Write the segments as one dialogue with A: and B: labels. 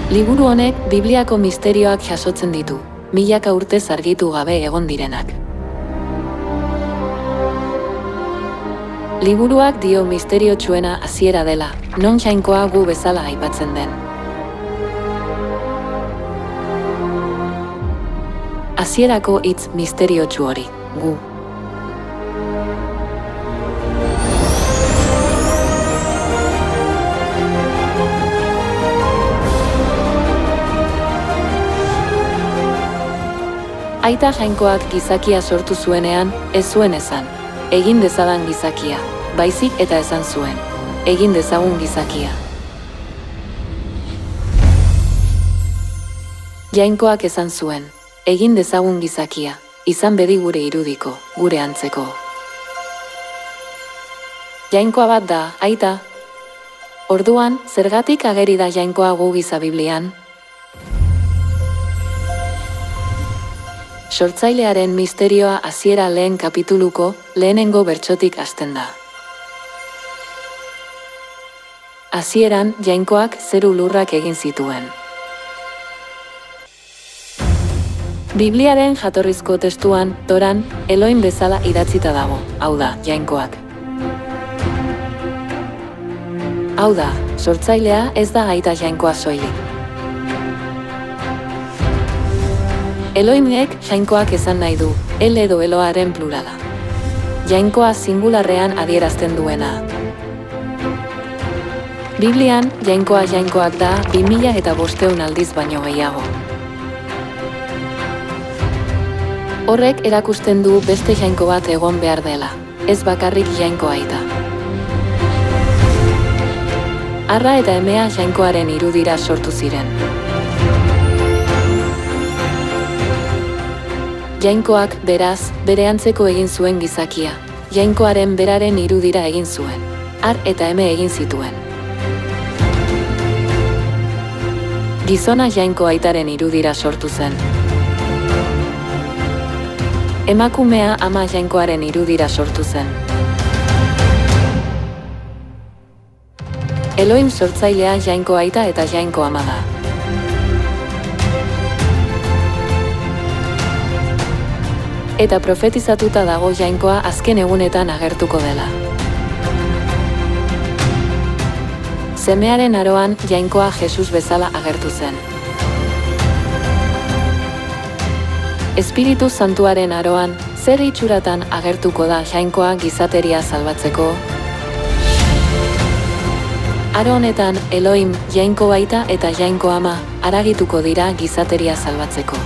A: Liburu honek Bibliako misterioak jasotzen ditu, milaka urtez argitu gabe egon direnak. Liburuak dio misteriotsuena hasiera dela, non Jainkoa gu bezala aipatzen den. Hasierako hitz misteriotsu hori, gu. Aita Jainkoak gizakia sortu zuenean, ez zuen esan, egin dezadan gizakia, baizik eta esan zuen, egin dezagun gizakia. Jainkoak esan zuen, egin dezagun gizakia, izan bedi gure irudiko, gure antzeko. Jainkoa bat da, aita. Orduan, zergatik ageri da Jainkoa gu giza Biblian? Sortzailearen misterioa hasiera lehen kapituluko lehenengo bertsotik hasten da. Hasieran Jainkoak zeru lurrak egin zituen. Bibliaren jatorrizko testuan, Toran, Elohim bezala idatzita dago, hau da, Jainkoak. Hau da, sortzailea ez da aita Jainkoa soilik. Elohimek Jainkoak esan nahi du, El edo Eloaren plurala. Jainkoa singularrean adierazten duena. Biblian, Jainkoak da 2500 aldiz baino gehiago. Horrek erakusten du beste Jainko bat egon behar dela, ez bakarrik Jainko aita. Arra eta emea Jainkoaren irudira sortu ziren. Jainkoak, beraz, bere antzeko egin zuen gizakia. Jainkoaren beraren irudira egin zuen. Ar eta eme egin zituen. Gizona Jainko aitaren irudira sortu zen. Emakumea ama Jainkoaren irudira sortu zen. Elohim sortzailea Jainko aita eta Jainko ama da. Eta profetizatuta dago Jainkoa azken egunetan agertuko dela. Semearen aroan Jainkoa Jesus bezala agertu zen. Espiritu Santuaren aroan, zer itxuratan agertuko da Jainkoa gizateria salbatzeko? Aro honetan Elohim, Jainko aita eta Jainko ama haragituko dira gizateria salbatzeko.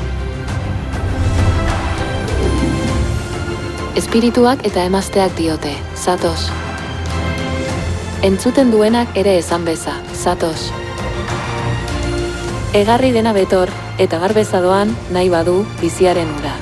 A: Espirituak eta emazteak diote, zatoz. Entzuten duenak ere esan beza, zatoz. Egarri dena betor, eta garbeza doan, nahi badu, biziaren ura.